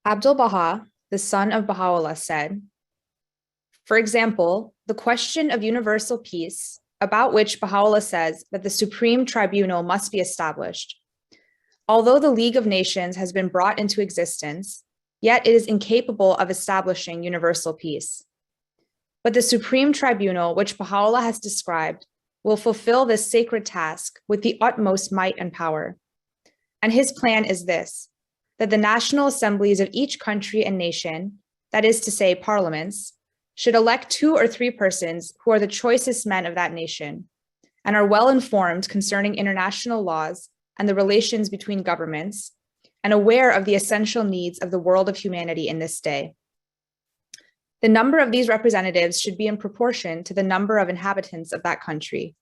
Abdu'l-Baha, the son of Bahá'u'lláh, said, for example, the question of universal peace, about which Bahá'u'lláh says that the Supreme Tribunal must be established. Although the League of Nations has been brought into existence, yet it is incapable of establishing universal peace. But the Supreme Tribunal, which Bahá'u'lláh has described, will fulfill this sacred task with the utmost might and power. And his plan is this, that the national assemblies of each country and nation, that is to say, parliaments, should elect 2 or 3 persons who are the choicest men of that nation and are well informed concerning international laws and the relations between governments, and aware of the essential needs of the world of humanity in this day. The number of these representatives should be in proportion to the number of inhabitants of that country.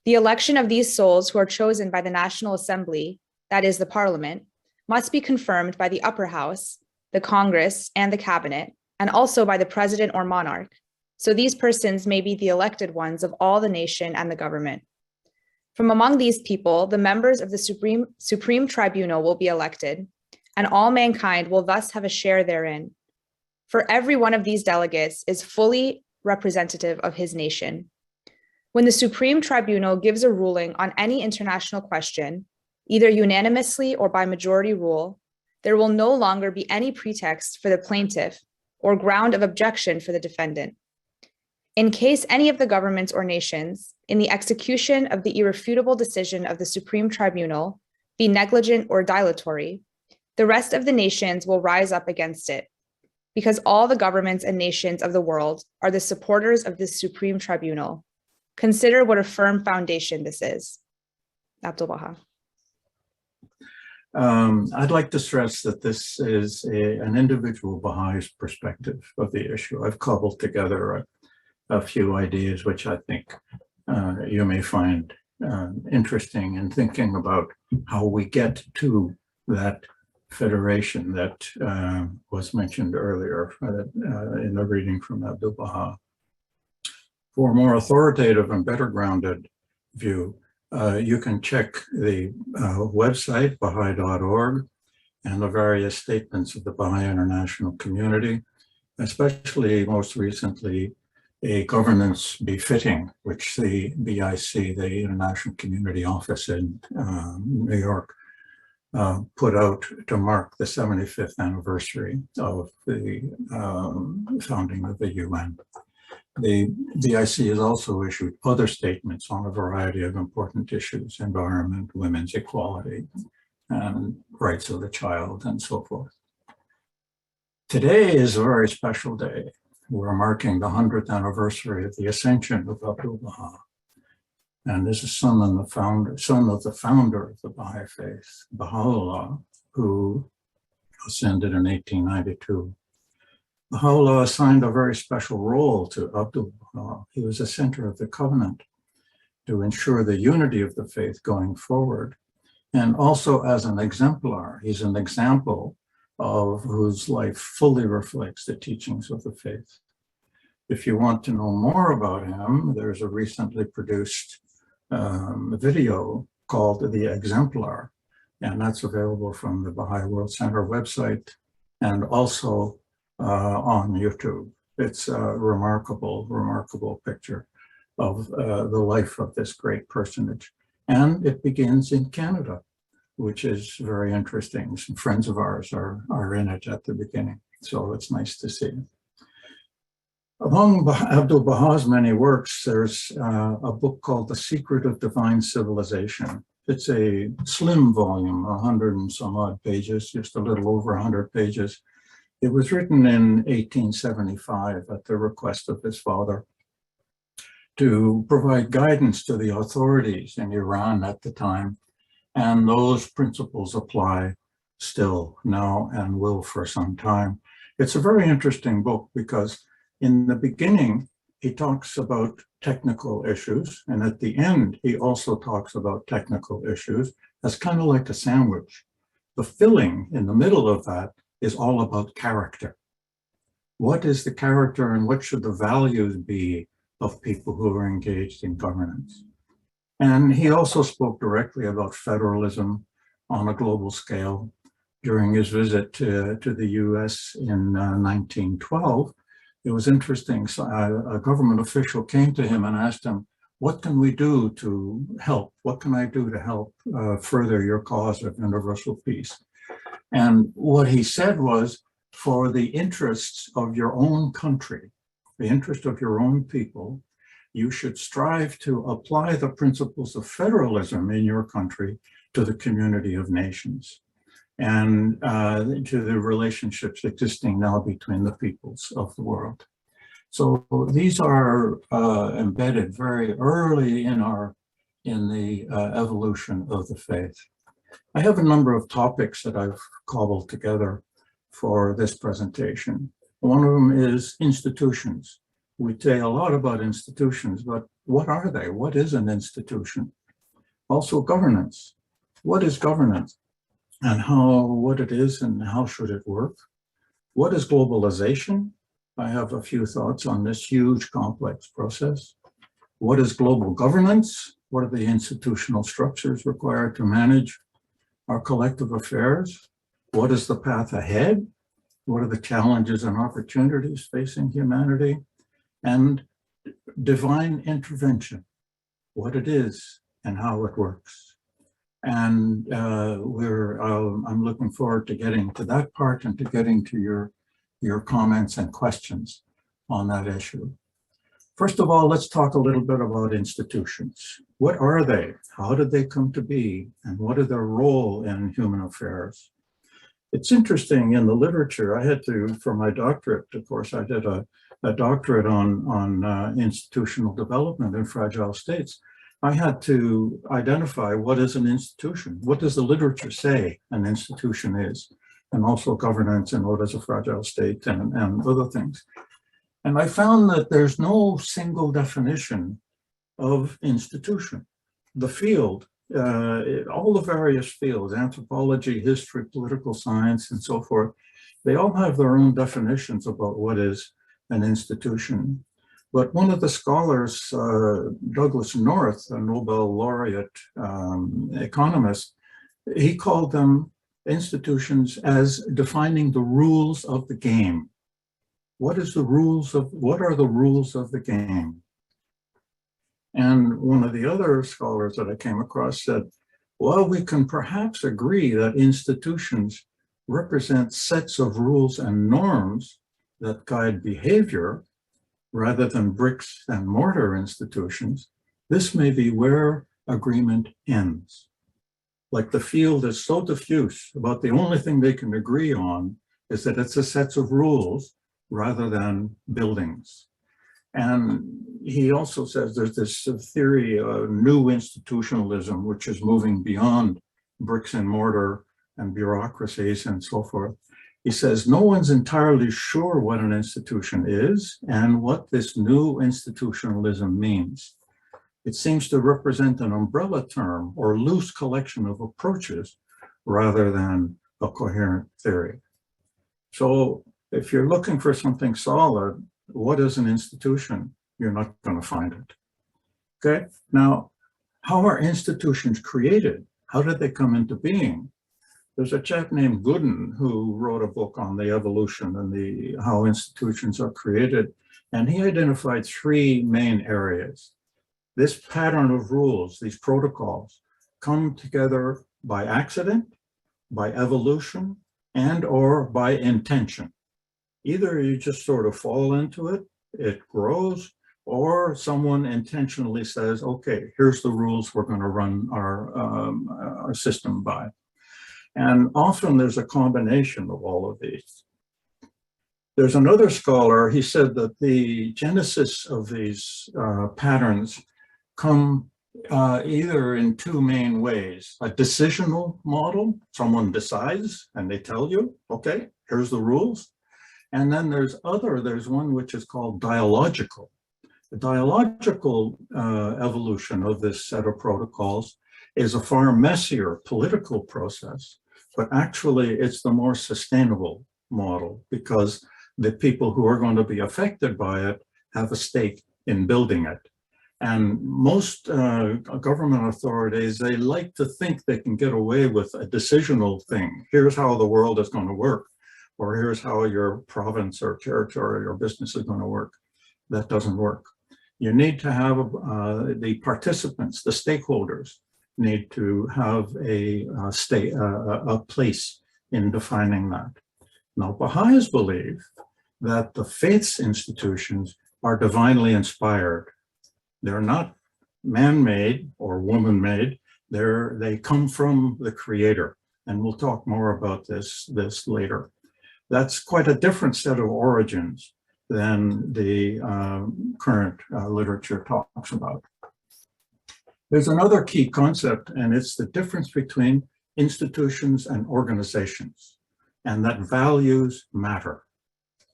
The election of these souls who are chosen by the National Assembly, that is the Parliament, must be confirmed by the upper house, the Congress, and the cabinet, and also by the president or monarch, so these persons may be the elected ones of all the nation and the government. From among these people, the members of the Supreme Tribunal will be elected, and all mankind will thus have a share therein. For every one of these delegates is fully representative of his nation. When the Supreme Tribunal gives a ruling on any international question, either unanimously or by majority rule, there will no longer be any pretext for the plaintiff or ground of objection for the defendant. In case any of the governments or nations, in the execution of the irrefutable decision of the Supreme Tribunal, be negligent or dilatory, the rest of the nations will rise up against it, because all the governments and nations of the world are the supporters of this Supreme Tribunal. Consider what a firm foundation this is. Abdu'l-Baha. I'd like to stress that this is an individual Baha'is perspective of the issue. I've cobbled together a few ideas which I think you may find interesting in thinking about how we get to that federation that was mentioned earlier in the reading from Abdu'l-Baha. For a more authoritative and better grounded view, you can check the website, Baha'i.org, and the various statements of the Baha'i international community, especially most recently, a governance befitting, which the BIC, the International Community Office in New York, put out to mark the 75th anniversary of the founding of the UN. The BIC has also issued other statements on a variety of important issues, environment, women's equality, and rights of the child, and so forth. Today is a very special day. We're marking the 100th anniversary of the ascension of Abdu'l-Baha. And this is son of the founder of the Bahá'í Faith, Bahá'u'lláh, who ascended in 1892. Bahá'u'lláh assigned a very special role to Abdu'l-Baha. He was the center of the covenant to ensure the unity of the faith going forward. And also as an exemplar, he's an example of whose life fully reflects the teachings of the faith. If you want to know more about him, there's a recently produced video called The Exemplar, and that's available from the Baha'i World Center website and also on YouTube. It's a remarkable picture of the life of this great personage. And it begins in Canada, which is very interesting. Some friends of ours are in it at the beginning, so it's nice to see. Among Abdu'l-Baha's many works, there's a book called The Secret of Divine Civilization. It's a slim volume, 100 and some odd pages, just a little over 100 pages. It was written in 1875 at the request of his father to provide guidance to the authorities in Iran at the time. And those principles apply still now and will for some time. It's a very interesting book because in the beginning, he talks about technical issues. And at the end, he also talks about technical issues as kind of like a sandwich. The filling in the middle of that is all about character. What is the character and what should the values be of people who are engaged in governance? And he also spoke directly about federalism on a global scale, during his visit to the US in 1912, it was interesting. So a government official came to him and asked him, what can we do to help? What can I do to help further your cause of universal peace? And what he said was, for the interests of your own country, the interest of your own people, you should strive to apply the principles of federalism in your country to the community of nations and to the relationships existing now between the peoples of the world. So these are embedded very early in the evolution of the faith. I have a number of topics that I've cobbled together for this presentation. One of them is institutions. We say a lot about institutions, but what are they? What is an institution? Also governance. What is governance and what it is and how should it work? What is globalization? I have a few thoughts on this huge complex process. What is global governance? What are the institutional structures required to manage our collective affairs? What is the path ahead? What are the challenges and opportunities facing humanity? And divine intervention, what it is and how it works. And I'm looking forward to getting to that part and to getting to your comments and questions on that issue. First of all, let's talk a little bit about institutions. What are they? How did they come to be? And what is their role in human affairs? It's interesting in the literature. I had to, for my doctorate, of course, I did a doctorate on institutional development in fragile states. I had to identify what is an institution. What does the literature say an institution is? And also governance and what is a fragile state and other things. And I found that there's no single definition of institution. The field, all the various fields, anthropology, history, political science, and so forth, they all have their own definitions about what is an institution. But one of the scholars, Douglas North, a Nobel laureate economist, he called them institutions as defining the rules of the game. What are the rules of the game? And one of the other scholars that I came across said, well, we can perhaps agree that institutions represent sets of rules and norms that guide behavior rather than bricks and mortar institutions. This may be where agreement ends. Like the field is so diffuse about the only thing they can agree on is that it's a set of rules rather than buildings. And he also says there's this theory of new institutionalism, which is moving beyond bricks and mortar and bureaucracies and so forth. He says, no one's entirely sure what an institution is and what this new institutionalism means. It seems to represent an umbrella term or loose collection of approaches rather than a coherent theory. So if you're looking for something solid, what is an institution? You're not going to find it. Okay, now, how are institutions created? How did they come into being? There's a chap named Gooden who wrote a book on the evolution and how institutions are created, and he identified three main areas. This pattern of rules, these protocols, come together by accident, by evolution, and or by intention. Either you just sort of fall into it, it grows, or someone intentionally says, okay, here's the rules we're going to run our system by. And often there's a combination of all of these. There's another scholar, he said that the genesis of these patterns come either in two main ways. A decisional model, someone decides and they tell you, okay, here's the rules. And then there's one which is called dialogical. The dialogical evolution of this set of protocols is a far messier political process, but actually it's the more sustainable model because the people who are going to be affected by it have a stake in building it. And most government authorities, they like to think they can get away with a decisional thing. Here's how the world is going to work, or here's how your province or territory or business is going to work. That doesn't work. You need to have the participants, the stakeholders, need to have a place in defining that. Now, Baha'is believe that the faith's institutions are divinely inspired. They're not man-made or woman-made. They come from the Creator, and we'll talk more about this later. That's quite a different set of origins than the current literature talks about. There's another key concept, and it's the difference between institutions and organizations, and that values matter.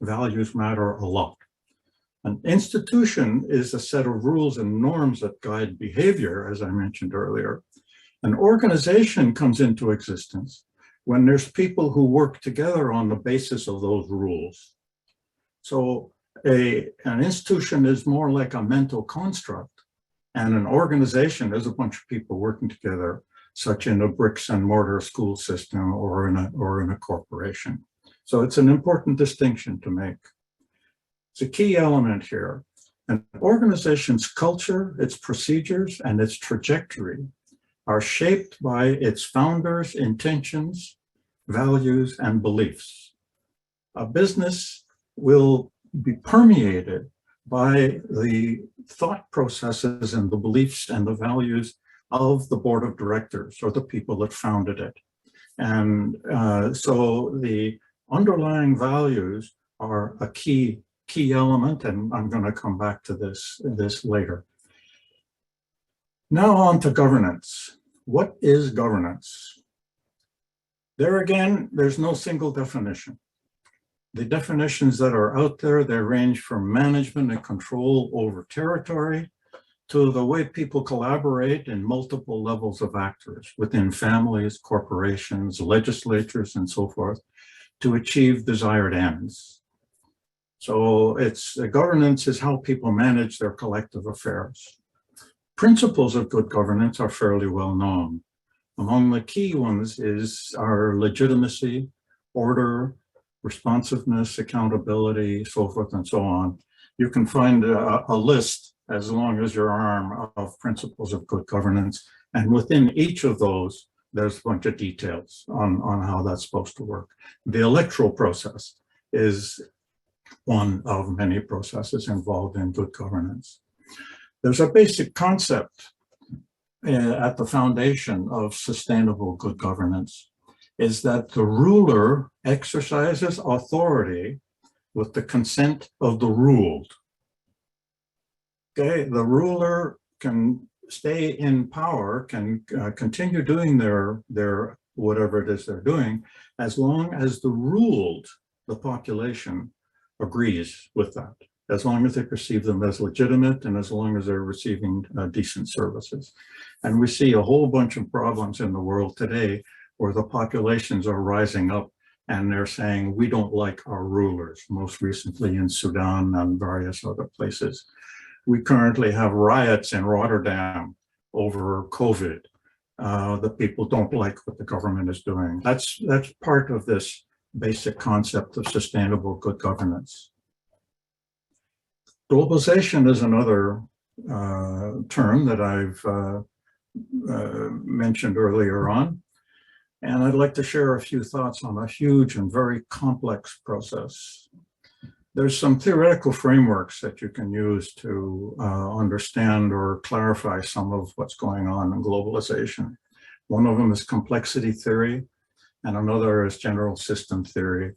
Values matter a lot. An institution is a set of rules and norms that guide behavior, as I mentioned earlier. An organization comes into existence when there's people who work together on the basis of those rules. So an institution is more like a mental construct, and an organization is a bunch of people working together, such in a bricks and mortar school system or in a corporation. So it's an important distinction to make. It's a key element here. An organization's culture, its procedures, and its trajectory are shaped by its founders' intentions, values, and beliefs. A business will be permeated by the thought processes and the beliefs and the values of the board of directors or the people that founded it. And so the underlying values are a key element, and I'm going to come back to this later. Now on to governance. What is governance? There again, there's no single definition. The definitions that are out there, they range from management and control over territory to the way people collaborate in multiple levels of actors within families, corporations, legislatures, and so forth to achieve desired ends. So governance is how people manage their collective affairs. Principles of good governance are fairly well known. Among the key ones are legitimacy, order, responsiveness, accountability, so forth and so on. You can find a list as long as your arm of principles of good governance. And within each of those, there's a bunch of details on how that's supposed to work. The electoral process is one of many processes involved in good governance. There's a basic concept at the foundation of sustainable good governance, is that the ruler exercises authority with the consent of the ruled. Okay, the ruler can stay in power, can continue doing their whatever it is they're doing, as long as the ruled, the population, agrees with that, as long as they perceive them as legitimate and as long as they're receiving decent services. And we see a whole bunch of problems in the world today where the populations are rising up and they're saying, we don't like our rulers, most recently in Sudan and various other places. We currently have riots in Rotterdam over COVID. The people don't like what the government is doing. That's part of this basic concept of sustainable good governance. Globalization is another term that I've mentioned earlier on. And I'd like to share a few thoughts on a huge and very complex process. There's some theoretical frameworks that you can use to understand or clarify some of what's going on in globalization. One of them is complexity theory, and another is general system theory,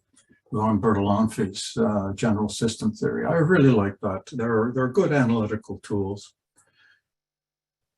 Von Bertalanffy's general system theory. I really like that. They're good analytical tools.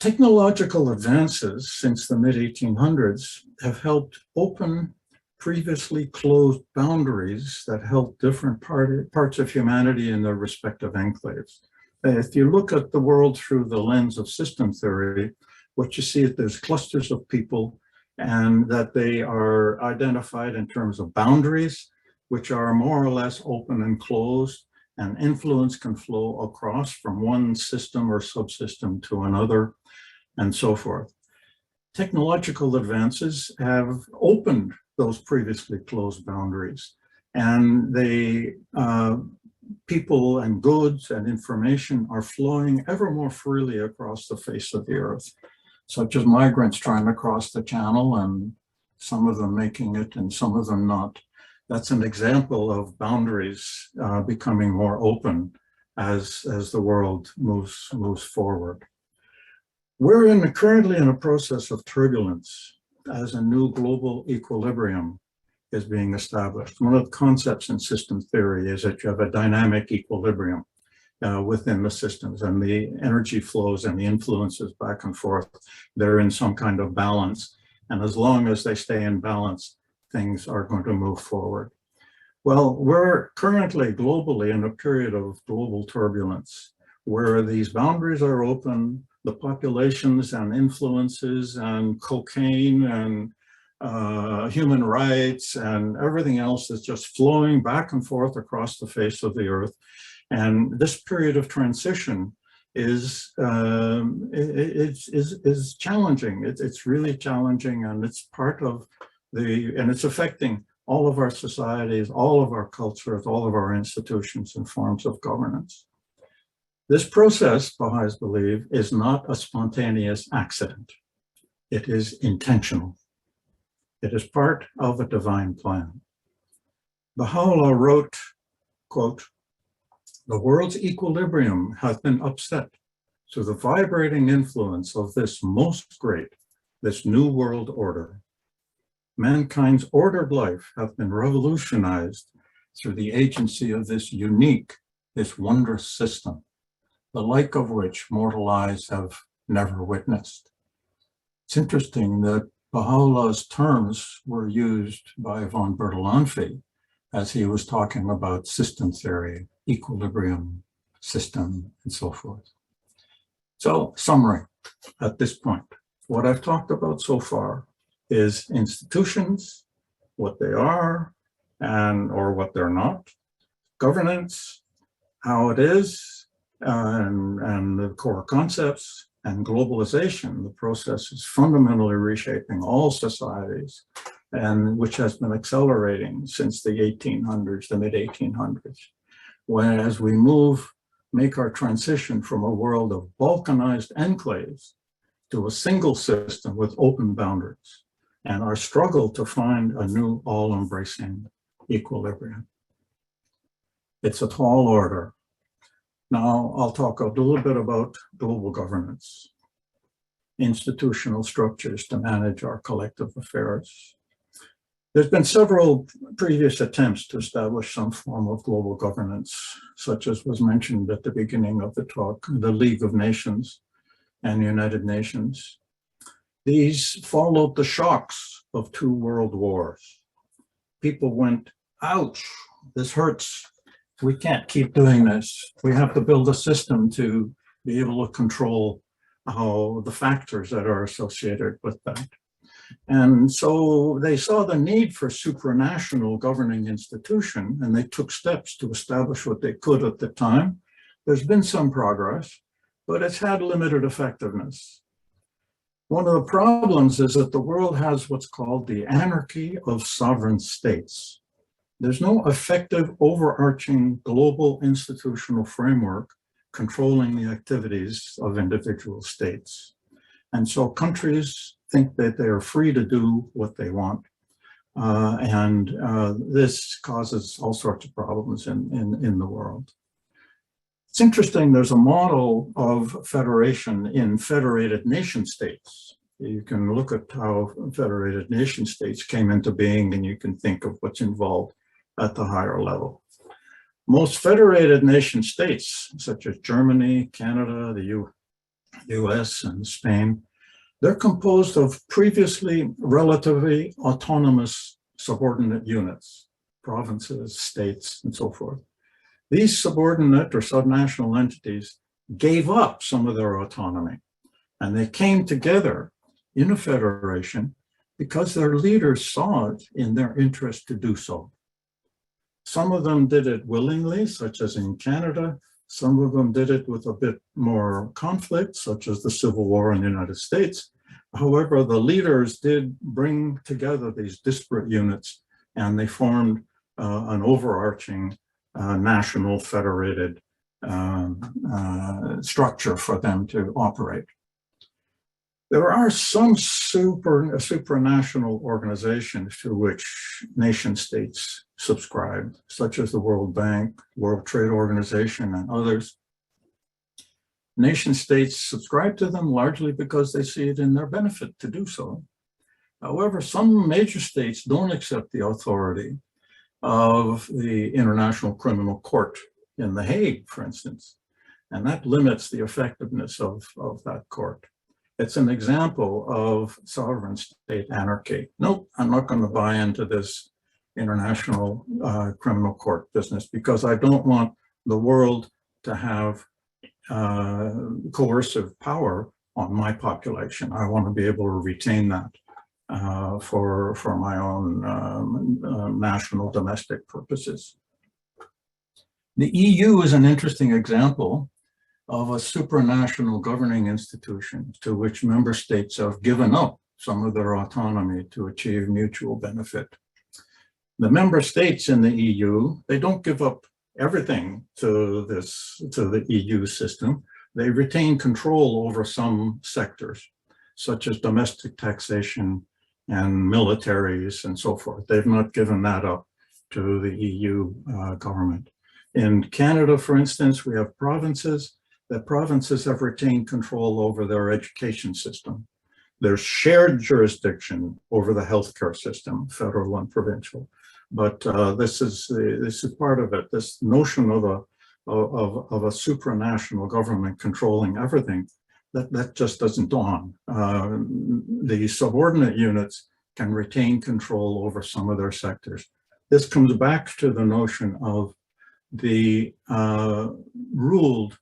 Technological advances since the mid-1800s have helped open previously closed boundaries that held different parts of humanity in their respective enclaves. If you look at the world through the lens of system theory, what you see is there's clusters of people and that they are identified in terms of boundaries, which are more or less open and closed, and influence can flow across from one system or subsystem to another, and so forth. Technological advances have opened those previously closed boundaries, and people and goods and information are flowing ever more freely across the face of the earth, such as migrants trying to cross the channel, and some of them making it and some of them not. That's an example of boundaries becoming more open as the world moves forward. We're currently in a process of turbulence as a new global equilibrium is being established. One of the concepts in system theory is that you have a dynamic equilibrium within the systems, and the energy flows and the influences back and forth, they're in some kind of balance. And as long as they stay in balance, things are going to move forward. Well, we're currently globally in a period of global turbulence where these boundaries are open, the populations and influences and cocaine and human rights and everything else is just flowing back and forth across the face of the earth. And this period of transition is challenging. It's really challenging, and it's part of and it's affecting all of our societies, all of our cultures, all of our institutions and forms of governance. This process, Baha'is believe, is not a spontaneous accident. It is intentional. It is part of a divine plan. Baha'u'lláh wrote, quote, "The world's equilibrium hath been upset through the vibrating influence of this most great, this new world order. Mankind's ordered life hath been revolutionized through the agency of this unique, this wondrous system, the like of which mortal eyes have never witnessed." It's interesting that Baha'u'llah's terms were used by von Bertalanffy as he was talking about system theory, equilibrium, system, and so forth. So, summary at this point. What I've talked about so far is institutions, what they are or what they're not, governance, how it is, and the core concepts, and globalization. The process is fundamentally reshaping all societies, and which has been accelerating since the 1800s, the mid-1800s. As we make our transition from a world of balkanized enclaves to a single system with open boundaries, and our struggle to find a new all-embracing equilibrium. It's a tall order. Now I'll talk a little bit about global governance, institutional structures to manage our collective affairs. There's been several previous attempts to establish some form of global governance, such as was mentioned at the beginning of the talk, the League of Nations and United Nations. These followed the shocks of 2 world wars. People went, ouch, this hurts. We can't keep doing this. We have to build a system to be able to control how the factors that are associated with that. And so they saw the need for supranational governing institution, and they took steps to establish what they could at the time. There's been some progress, but it's had limited effectiveness. One of the problems is that the world has what's called the anarchy of sovereign states. There's no effective overarching global institutional framework controlling the activities of individual states. And so countries think that they are free to do what they want. This causes all sorts of problems in the world. It's interesting, there's a model of federation in federated nation states. You can look at how federated nation states came into being, and you can think of what's involved at the higher level. Most federated nation states, such as Germany, Canada, the US, and Spain, they're composed of previously relatively autonomous subordinate units, provinces, states, and so forth. These subordinate or subnational entities gave up some of their autonomy, and they came together in a federation because their leaders saw it in their interest to do so. Some of them did it willingly, such as in Canada. Some of them did it with a bit more conflict, such as the Civil War in the United States. However, the leaders did bring together these disparate units, and they formed an overarching national federated structure for them to operate. There are some supranational organizations to which nation states subscribe, such as the World Bank, World Trade Organization, and others. Nation states subscribe to them largely because they see it in their benefit to do so. However, some major states don't accept the authority of the International Criminal Court in The Hague, for instance, and that limits the effectiveness of that court. It's an example of sovereign state anarchy. Nope, I'm not going to buy into this international criminal court business because I don't want the world to have coercive power on my population. I want to be able to retain that for my own national domestic purposes. The EU is an interesting example of a supranational governing institution to which member states have given up some of their autonomy to achieve mutual benefit. The member states in the EU, they don't give up everything to the EU system. They retain control over some sectors, such as domestic taxation and militaries and so forth. They've not given that up to the EU government. In Canada, for instance, we have provinces. The provinces have retained control over their education system. There's shared jurisdiction over the healthcare system, federal and provincial. But this is part of it. This notion of a supranational government controlling everything, that just doesn't dawn. The subordinate units can retain control over some of their sectors. This comes back to the notion of the ruled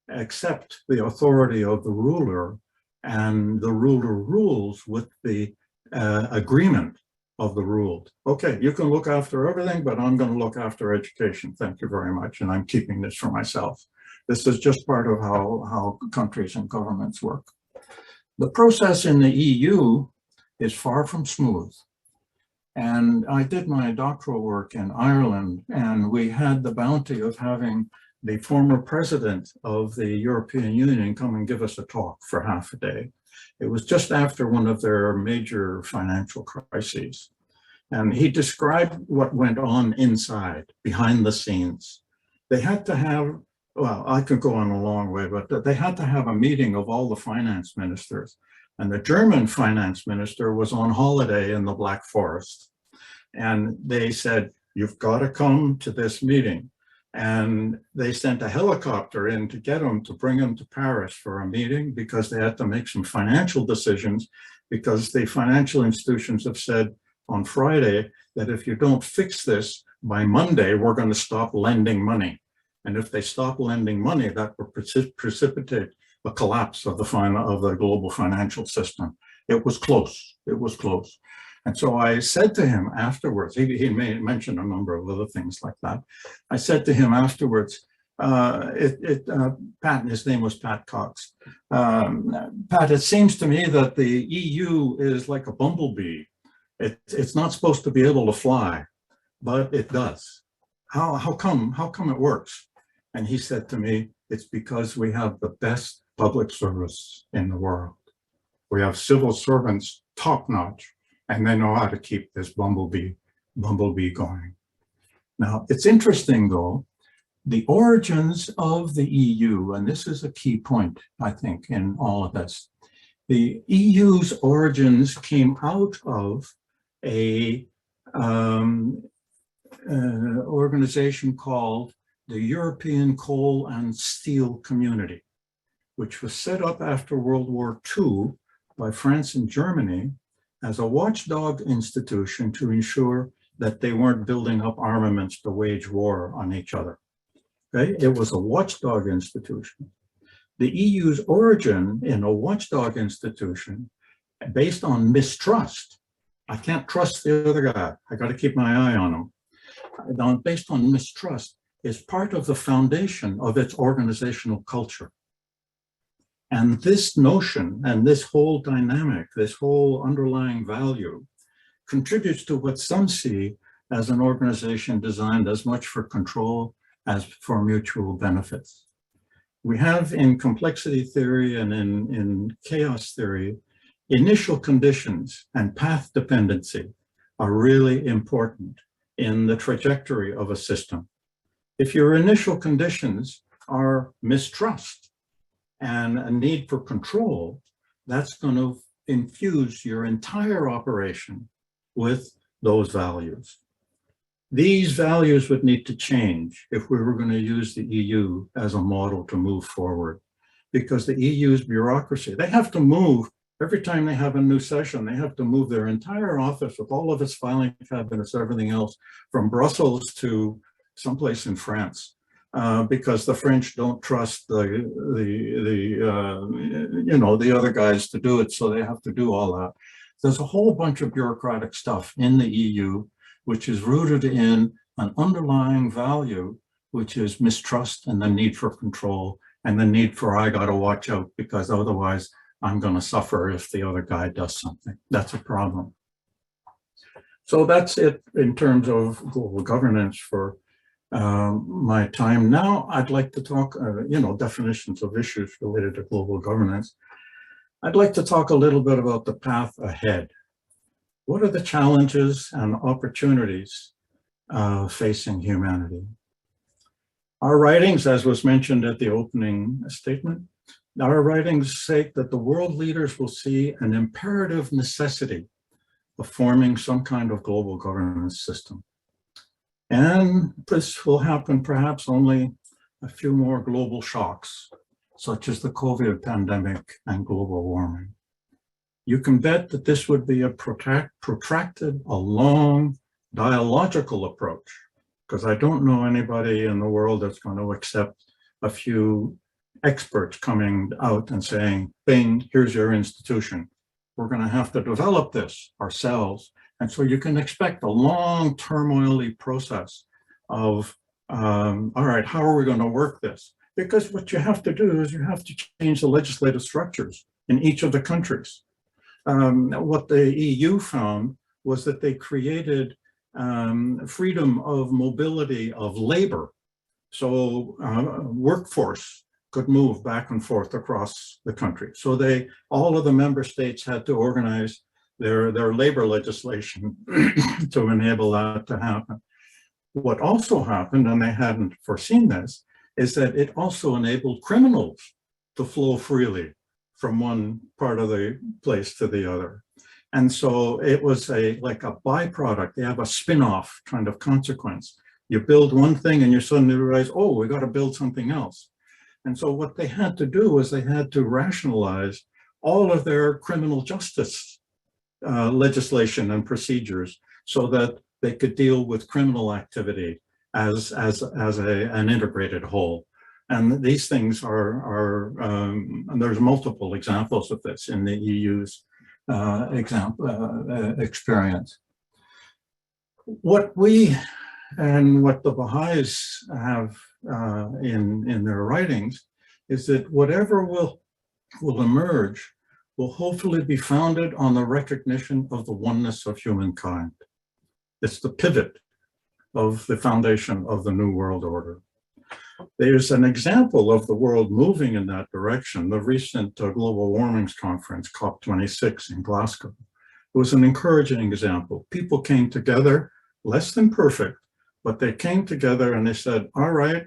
accept the authority of the ruler, and the ruler rules with the agreement of the ruled. Okay, you can look after everything, but I'm going to look after education. Thank you very much, and I'm keeping this for myself. This is just part of how countries and governments work. The process in the EU is far from smooth. And I did my doctoral work in Ireland, and we had the bounty of having the former president of the European Union come and give us a talk for half a day. It was just after one of their major financial crises. And he described what went on inside, behind the scenes. They had to have, well, I could go on a long way, but they had to have a meeting of all the finance ministers. And the German finance minister was on holiday in the Black Forest. And they said, you've got to come to this meeting. And they sent a helicopter in to get him, to bring him to Paris for a meeting, because they had to make some financial decisions, because the financial institutions have said on Friday that if you don't fix this by Monday, we're going to stop lending money. And if they stop lending money, that will precipitate a collapse of the global financial system. It was close. It was close. And so I said to him afterwards, he mentioned a number of other things like that. I said to him afterwards, Pat, his name was Pat Cox. Pat, it seems to me that the EU is like a bumblebee. It's not supposed to be able to fly, but it does. How come it works? And he said to me, it's because we have the best public service in the world. We have civil servants top-notch, and they know how to keep this bumblebee going. Now, it's interesting, though, the origins of the EU, and this is a key point, I think, in all of this. The EU's origins came out of a organization called the European Coal and Steel Community, which was set up after World War II by France and Germany as a watchdog institution to ensure that they weren't building up armaments to wage war on each other. Okay? It was a watchdog institution. The EU's origin in a watchdog institution based on mistrust. I can't trust the other guy. I got to keep my eye on him. based on mistrust, is part of the foundation of its organizational culture. And this notion and this whole dynamic, this whole underlying value, contributes to what some see as an organization designed as much for control as for mutual benefits. We have in complexity theory and in chaos theory, initial conditions and path dependency are really important in the trajectory of a system. If your initial conditions are mistrust and a need for control, that's going to infuse your entire operation with those values. These values would need to change if we were going to use the EU as a model to move forward, because the EU's bureaucracy, they have to move every time they have a new session. They have to move their entire office with all of its filing cabinets, everything else, from Brussels to someplace in France, because the French don't trust the other guys to do it, so they have to do all that. There's a whole bunch of bureaucratic stuff in the EU which is rooted in an underlying value, which is mistrust and the need for control and the need for, I got to watch out because otherwise I'm going to suffer if the other guy does something. That's a problem. So that's it in terms of global governance for my time. Now I'd like to talk, definitions of issues related to global governance. I'd like to talk a little bit about the path ahead. What are the challenges and opportunities facing humanity? Our writings, as was mentioned at the opening statement, our writings say that the world leaders will see an imperative necessity of forming some kind of global governance system. And this will happen perhaps only a few more global shocks, such as the COVID pandemic and global warming. You can bet that this would be a protracted, a long dialogical approach, because I don't know anybody in the world that's going to accept a few experts coming out and saying, bing, here's your institution. We're going to have to develop this ourselves. And so you can expect a long turmoily process of, all right, how are we going to work this? Because what you have to do is you have to change the legislative structures in each of the countries. What the EU found was that they created freedom of mobility of labor. So workforce could move back and forth across the country. So all of the member states had to organize their labor legislation to enable that to happen. What also happened, and they hadn't foreseen this, is that it also enabled criminals to flow freely from one part of the place to the other. And so it was like a byproduct. They have a spin-off kind of consequence. You build one thing and you suddenly realize, oh, we got to build something else. And so what they had to do was they had to rationalize all of their criminal justice legislation and procedures so that they could deal with criminal activity as an integrated whole. And these things and there's multiple examples of this in the EU's experience. What we and what the Baha'is have in their writings is that whatever will emerge will hopefully be founded on the recognition of the oneness of humankind. It's the pivot of the foundation of the New World Order. There's an example of the world moving in that direction. The recent global warming conference, COP26 in Glasgow, was an encouraging example. People came together, less than perfect, but they came together and they said, all right,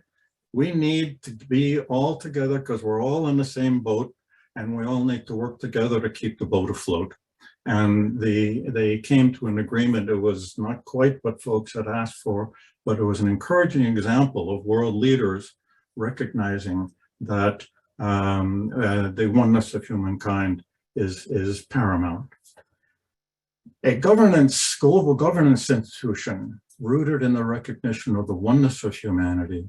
we need to be all together because we're all in the same boat and we all need to work together to keep the boat afloat. And they came to an agreement. It was not quite what folks had asked for, but it was an encouraging example of world leaders recognizing that the oneness of humankind is paramount. A global governance institution rooted in the recognition of the oneness of humanity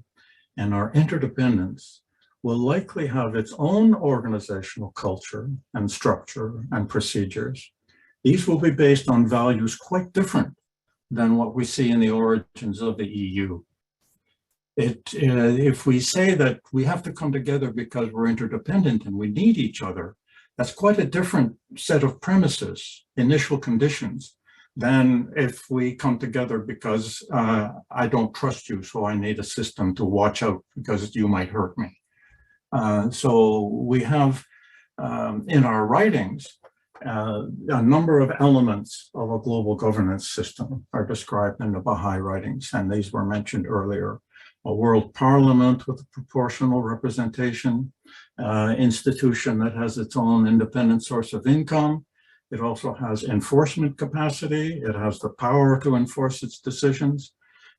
and our interdependence will likely have its own organizational culture and structure and procedures. These will be based on values quite different than what we see in the origins of the EU. If we say that we have to come together because we're interdependent and we need each other, that's quite a different set of premises, initial conditions, than if we come together because I don't trust you, so I need a system to watch out because you might hurt me. So we have in our writings, a number of elements of a global governance system are described in the Baha'i writings, and these were mentioned earlier. A world parliament with a proportional representation, institution that has its own independent source of income. It also has enforcement capacity. It has the power to enforce its decisions,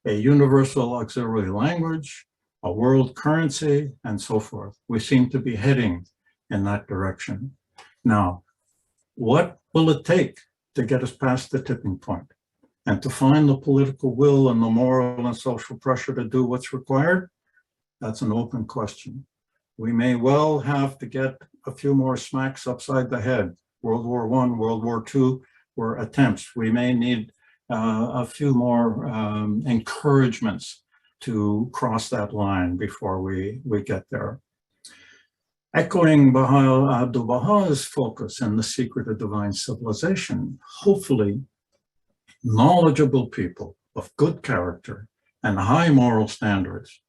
a universal auxiliary language, a world currency, and so forth. We seem to be heading in that direction. Now, what will it take to get us past the tipping point and to find the political will and the moral and social pressure to do what's required? That's an open question. We may well have to get a few more smacks upside the head. World War I, World War II were attempts. We may need a few more encouragements to cross that line before we get there. Echoing Abdul Baha's focus in The Secret of Divine Civilization, hopefully knowledgeable people of good character and high moral standards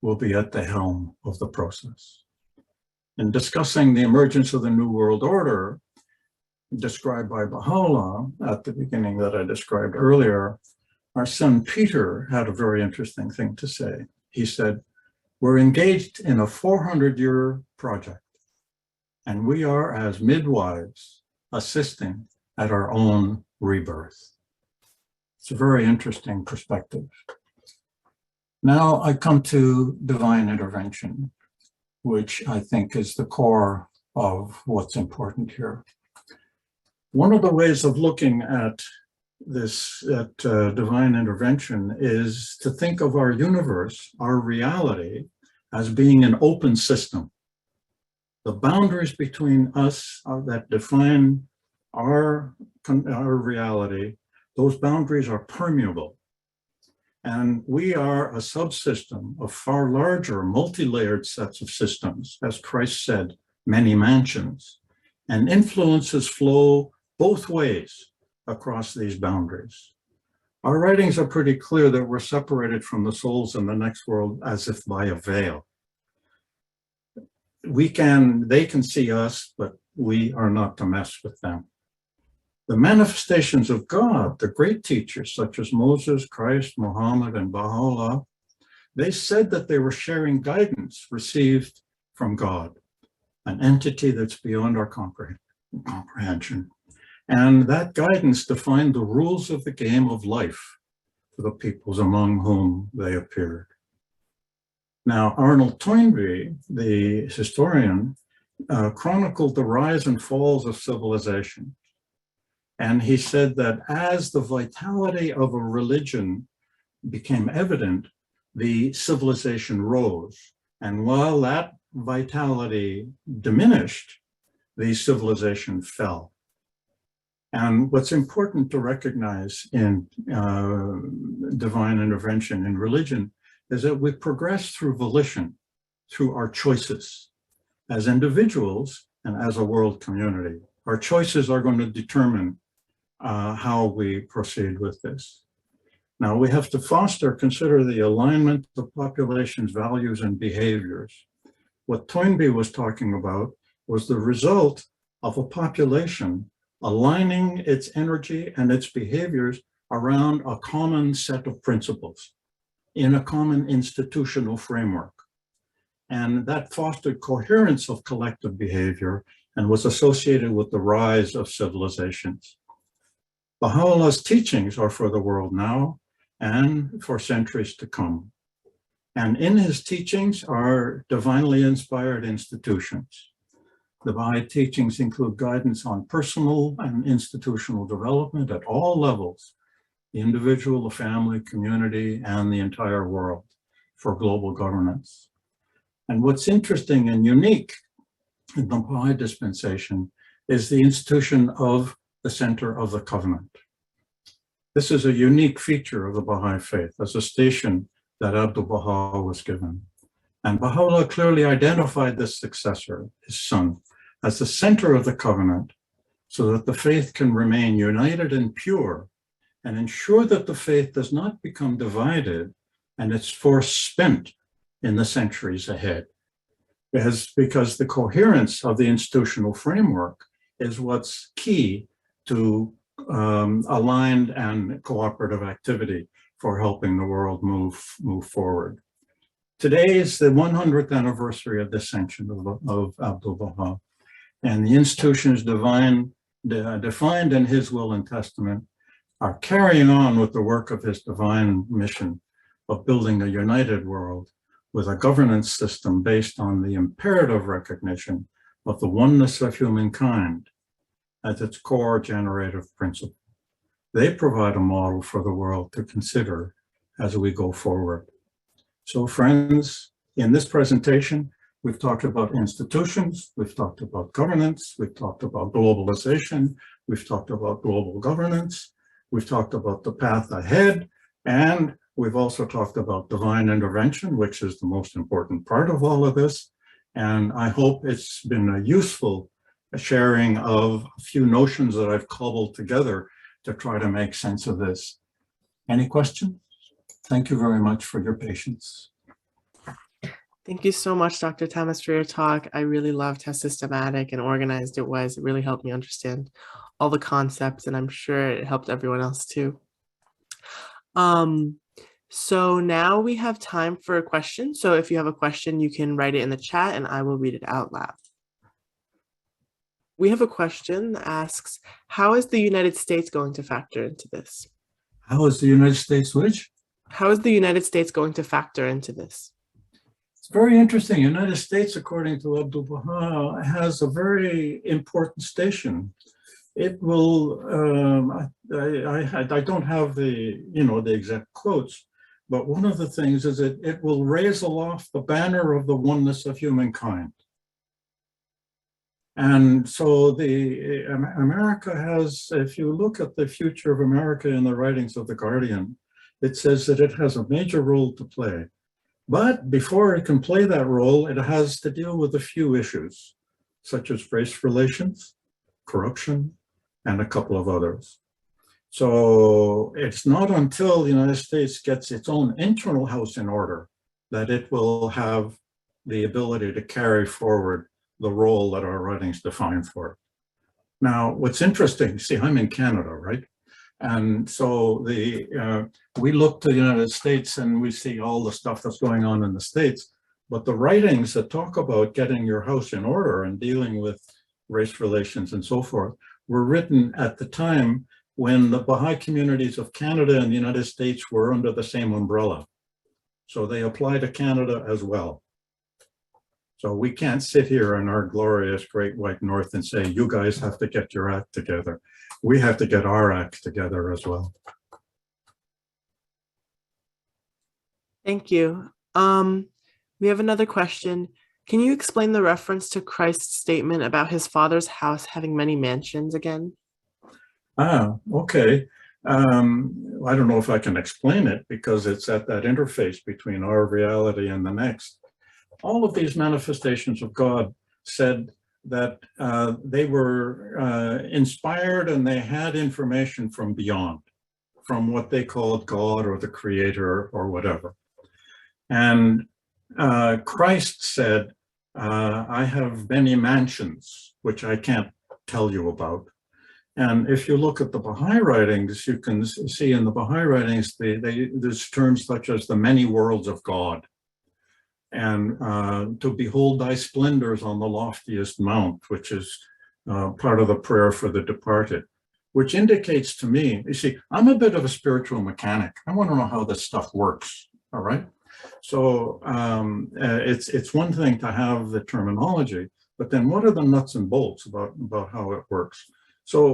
will be at the helm of the process. In discussing the emergence of the New World Order, described by Baha'u'lláh at the beginning that I described earlier, our son Peter had a very interesting thing to say. He said, "We're engaged in a 400-year project, and we are as midwives assisting at our own rebirth." It's a very interesting perspective. Now I come to divine intervention, which I think is the core of what's important here. One of the ways of looking at this, divine intervention, is to think of our universe, our reality, as being an open system. The boundaries between us that define our reality, those boundaries are permeable. And we are a subsystem of far larger, multi-layered sets of systems, as Christ said, many mansions, and influences flow both ways across these boundaries. Our writings are pretty clear that we're separated from the souls in the next world as if by a veil. They can see us, but we are not to mess with them. The manifestations of God, the great teachers such as Moses, Christ, Muhammad, and Baha'u'lláh, they said that they were sharing guidance received from God, an entity that's beyond our comprehension. And that guidance defined the rules of the game of life for the peoples among whom they appeared. Now, Arnold Toynbee, the historian, chronicled the rise and falls of civilization. And he said that as the vitality of a religion became evident, the civilization rose. And while that vitality diminished, the civilization fell. And what's important to recognize in divine intervention in religion is that we progress through volition, through our choices as individuals and as a world community. Our choices are going to determine how we proceed with this. Now, we have to consider the alignment of populations' values and behaviors. What Toynbee was talking about was the result of a population aligning its energy and its behaviors around a common set of principles in a common institutional framework. And that fostered coherence of collective behavior and was associated with the rise of civilizations. Baha'u'llah's teachings are for the world now and for centuries to come. And in his teachings are divinely inspired institutions. The Baha'i teachings include guidance on personal and institutional development at all levels, the individual, the family, community, and the entire world for global governance. And what's interesting and unique in the Baha'i dispensation is the institution of the center of the covenant. This is a unique feature of the Baha'i faith as a station that Abdu'l-Baha was given. And Baha'u'lláh clearly identified this successor, his son, as the center of the covenant so that the faith can remain united and pure and ensure that the faith does not become divided and its force spent in the centuries ahead. Because the coherence of the institutional framework is what's key to aligned and cooperative activity for helping the world move forward. Today is the 100th anniversary of the ascension of Abdu'l-Baha, and the institutions defined in his will and testament are carrying on with the work of his divine mission of building a united world with a governance system based on the imperative recognition of the oneness of humankind as its core generative principle. They provide a model for the world to consider as we go forward. So friends, in this presentation, we've talked about institutions, we've talked about governance, we've talked about globalization, we've talked about global governance, we've talked about the path ahead, and we've also talked about divine intervention, which is the most important part of all of this. And I hope it's been a useful sharing of a few notions that I've cobbled together to try to make sense of this. Any questions? Thank you very much for your patience. Thank you so much, Dr. Tamas, for your talk. I really loved how systematic and organized it was. It really helped me understand all the concepts, and I'm sure it helped everyone else too. So now we have time for a question. So if you have a question, you can write it in the chat and I will read it out loud. We have a question that asks, how is the United States going to factor into this? How is the United States which? How is the United States going to factor into this? It's very interesting. The United States, according to Abdu'l-Baha, has a very important station. It will, I don't have the, the exact quotes, but one of the things is that it will raise aloft the banner of the oneness of humankind. And so America has, if you look at the future of America in the writings of The Guardian, it says that it has a major role to play. But before it can play that role, it has to deal with a few issues, such as race relations, corruption, and a couple of others. So it's not until the United States gets its own internal house in order that it will have the ability to carry forward the role that our writings define for it. Now, what's interesting, see, I'm in Canada, right? And so we look to the United States and we see all the stuff that's going on in the States, but the writings that talk about getting your house in order and dealing with race relations and so forth were written at the time when the Baha'i communities of Canada and the United States were under the same umbrella. So they apply to Canada as well. So we can't sit here in our glorious great white north and say, you guys have to get your act together. We have to get our act together as well. Thank you. We have another question. Can you explain the reference to Christ's statement about his father's house having many mansions again? Ah, okay. I don't know if I can explain it because it's at that interface between our reality and the next. All of these manifestations of God said that they were inspired and they had information from beyond, from what they called God or the Creator or whatever. And Christ said, I have many mansions, which I can't tell you about. And if you look at the Baha'i writings, you can see in the Baha'i writings, there's terms such as the many worlds of God. And to behold thy splendors on the loftiest mount, which is part of the prayer for the departed, which indicates to me, you see, I'm a bit of a spiritual mechanic. I want to know how this stuff works, all right? So it's one thing to have the terminology, but then what are the nuts and bolts about how it works? So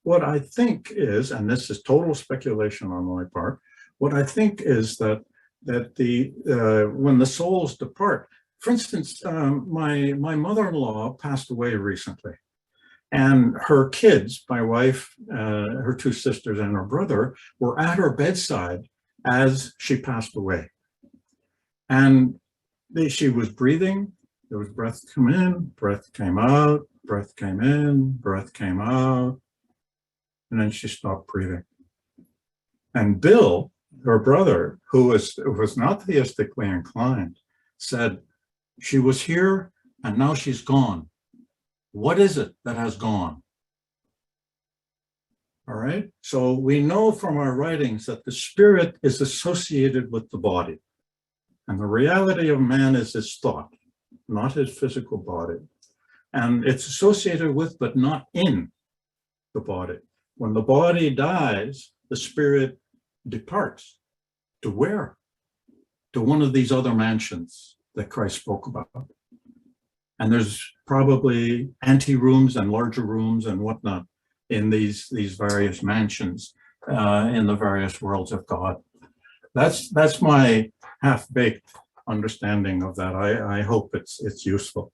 what I think is, and this is total speculation on my part, what I think is that when the souls depart, for instance, my mother-in-law passed away recently, And her kids, my wife, her two sisters and her brother, were at her bedside as she passed away. And she was breathing. There was breath come in, breath came out, breath came in, breath came out. And then she stopped breathing. And Bill, her brother, who was not theistically inclined, said, she was here and now she's gone. What is it that has gone? All right. So we know from our writings that the spirit is associated with the body. And the reality of man is his thought, not his physical body. And it's associated with, but not in the body. When the body dies, the spirit departs. To where? To one of these other mansions that Christ spoke about. And there's probably ante-rooms and larger rooms and whatnot in these various mansions in the various worlds of God. That's my half-baked understanding of that. I hope it's useful.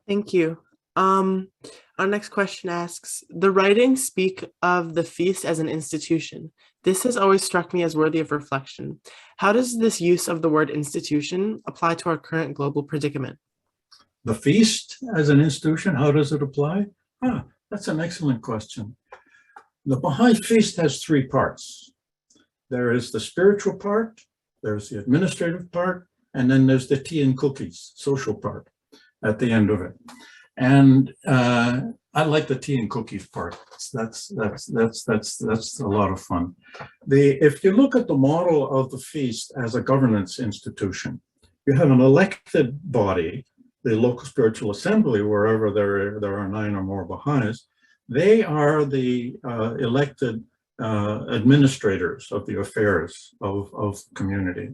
Thank you. Our next question asks, the writings speak of the feast as an institution. This has always struck me as worthy of reflection. How does this use of the word institution apply to our current global predicament? The feast as an institution, how does it apply? That's an excellent question. The Baha'i feast has three parts. There is the spiritual part, there's the administrative part, and then there's the tea and cookies, social part at the end of it. And I like the tea and cookies part. That's a lot of fun. If you look at the model of the feast as a governance institution, you have an elected body, the local spiritual assembly, wherever there are 9 or more Baha'is. They are the elected administrators of the affairs of the community.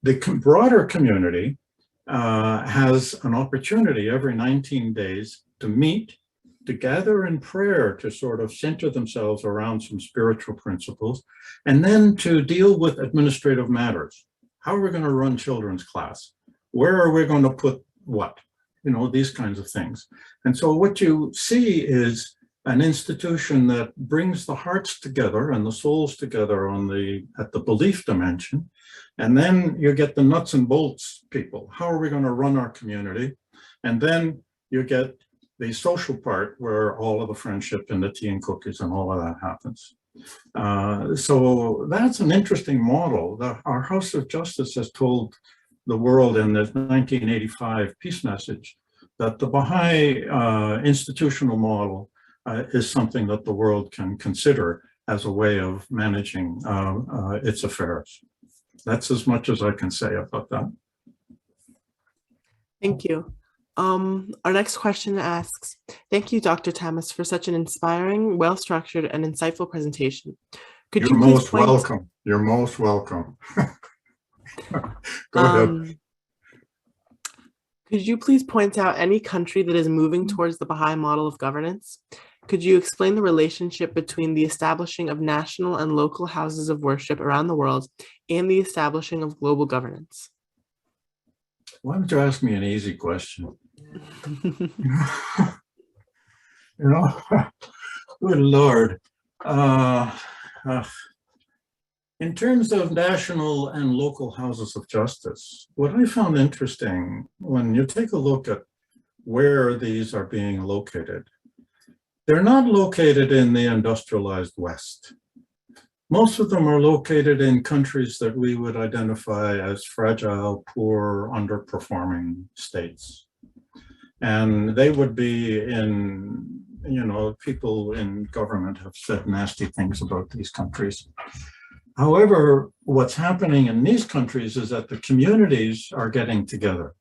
The broader community has an opportunity every 19 days to meet, to gather in prayer, to sort of center themselves around some spiritual principles, and then to deal with administrative matters. How are we going to run children's class? Where are we going to put what? You know, these kinds of things. And so what you see is an institution that brings the hearts together and the souls together at the belief dimension. And then you get the nuts and bolts people. How are we going to run our community? And then you get the social part where all of the friendship and the tea and cookies and all of that happens. So that's an interesting model. Our House of Justice has told the world in the 1985 peace message that the Baha'i institutional model is something that the world can consider as a way of managing its affairs. That's as much as I can say about that. Thank you. Our next question asks, thank you, Dr. Tamas, for such an inspiring, well-structured, and insightful presentation. You're most welcome. You're most welcome. Go ahead. Could you please point out any country that is moving towards the Baha'i model of governance? Could you explain the relationship between the establishing of national and local houses of worship around the world and the establishing of global governance? Why don't you ask me an easy question? You know, good Lord. In terms of national and local houses of justice, what I found interesting when you take a look at where these are being located, they're not located in the industrialized West. Most of them are located in countries that we would identify as fragile, poor, underperforming states. And they would be in, you know, people in government have said nasty things about these countries. However, what's happening in these countries is that the communities are getting together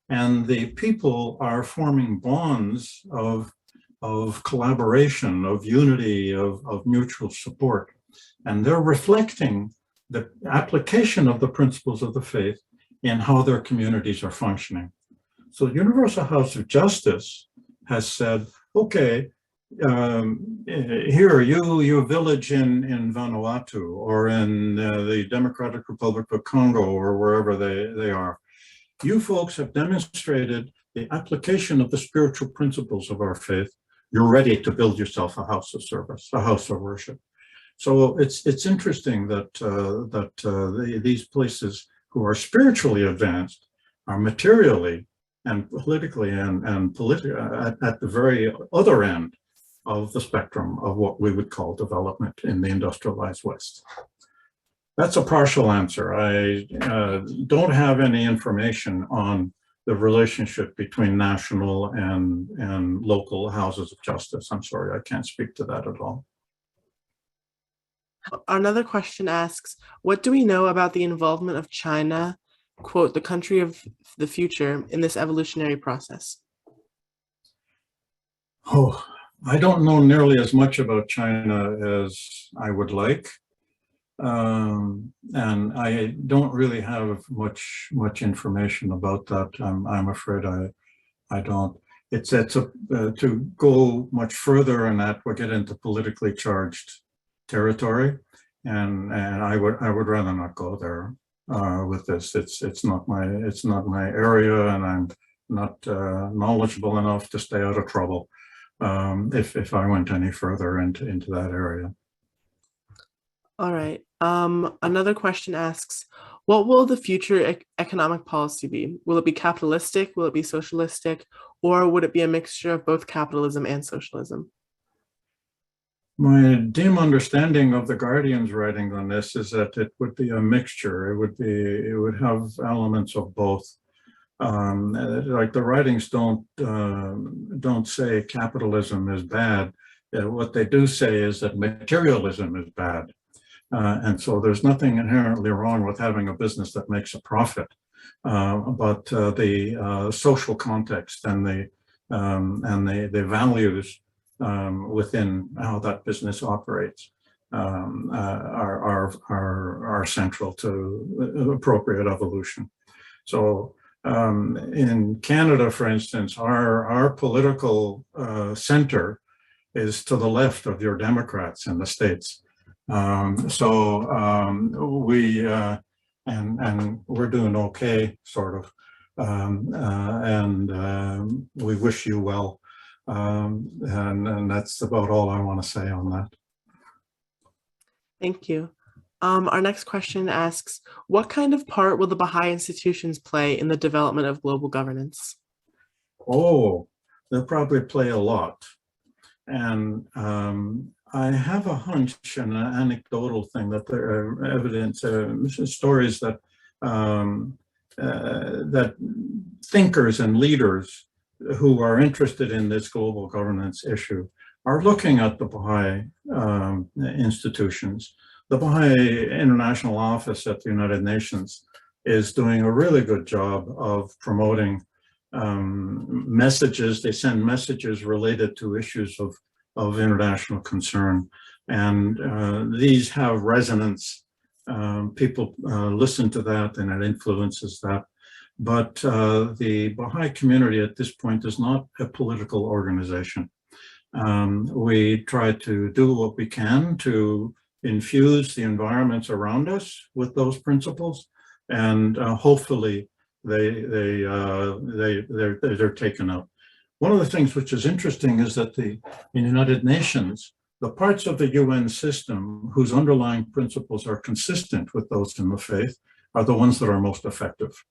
and the people are forming bonds of collaboration, of unity, of mutual support. And they're reflecting the application of the principles of the faith in how their communities are functioning. So the Universal House of Justice has said, okay, here, you village in Vanuatu or in the Democratic Republic of Congo or wherever they are, you folks have demonstrated the application of the spiritual principles of our faith, you're ready to build yourself a house of service, a house of worship. So it's interesting that these places who are spiritually advanced are materially and politically at the very other end of the spectrum of what we would call development in the industrialized West. That's a partial answer. I don't have any information on the relationship between national and local houses of justice. I'm sorry, I can't speak to that at all. Another question asks, what do we know about the involvement of China, quote, the country of the future, in this evolutionary process? Oh, I don't know nearly as much about China as I would like. And I don't really have much information about that. I'm afraid I don't. To go much further in that, we get into politically charged territory, and I would rather not go there with this. It's not my area, and I'm not knowledgeable enough to stay out of trouble if I went any further into that area. All right. Another question asks, what will the future economic policy be? Will it be capitalistic? Will it be socialistic? Or would it be a mixture of both capitalism and socialism? My dim understanding of the Guardian's writing on this is that it would be a mixture. It would have elements of both. Like the writings don't say capitalism is bad. What they do say is that materialism is bad. And so there's nothing inherently wrong with having a business that makes a profit, but the social context and the values within how that business operates are central to appropriate evolution. So in Canada, for instance, our political center is to the left of your Democrats in the States. We're doing okay, sort of, and we wish you well, and that's about all I want to say on that. Thank you. Our next question asks, what kind of part will the Baha'i institutions play in the development of global governance? Oh, they'll probably play a lot, and I have a hunch and an anecdotal thing that there are evidence, stories that that thinkers and leaders who are interested in this global governance issue are looking at the Baha'i institutions. The Baha'i International Office at the United Nations is doing a really good job of promoting messages. They send messages related to issues of international concern, and these have resonance. People listen to that, and it influences that. But the Baha'i community at this point is not a political organization. We try to do what we can to infuse the environments around us with those principles, and hopefully they're taken up. One of the things which is interesting is that in the United Nations, the parts of the UN system whose underlying principles are consistent with those in the faith are the ones that are most effective.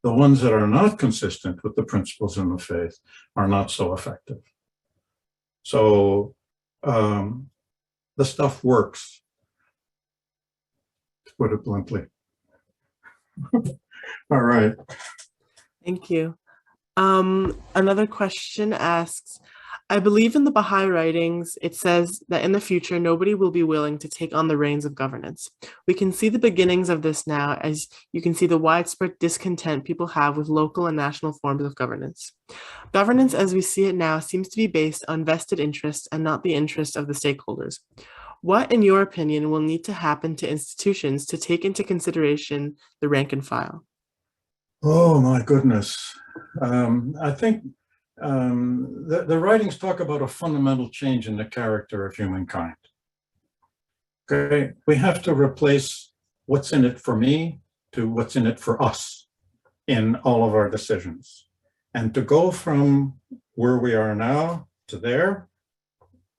The ones that are not consistent with the principles in the faith are not so effective. So the stuff works, to put it bluntly. All right. Thank you. Another question asks, I believe in the Baha'i writings, it says that in the future, nobody will be willing to take on the reins of governance. We can see the beginnings of this now, as you can see the widespread discontent people have with local and national forms of governance. Governance, as we see it now, seems to be based on vested interests and not the interests of the stakeholders. What, in your opinion, will need to happen to institutions to take into consideration the rank and file? Oh, my goodness. I think the writings talk about a fundamental change in the character of humankind. Okay, we have to replace what's in it for me to what's in it for us in all of our decisions. And to go from where we are now to there,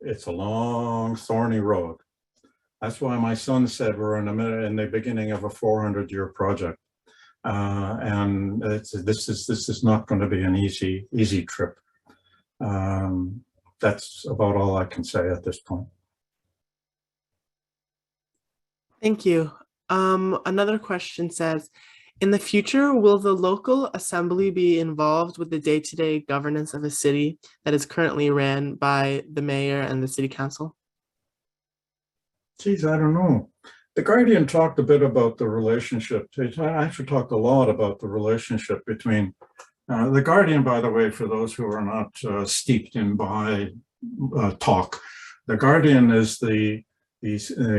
it's a long, thorny road. That's why my son said we're in the beginning of a 400-year project. And this is not going to be an easy trip. That's about all I can say at this point. Thank you. Another question says, in the future, will the local assembly be involved with the day-to-day governance of a city that is currently ran by the mayor and the city council? Geez, I don't know. The Guardian talked a bit about the relationship. I actually talked a lot about the relationship between the Guardian, by the way, for those who are not steeped in Baha'i talk. The Guardian is the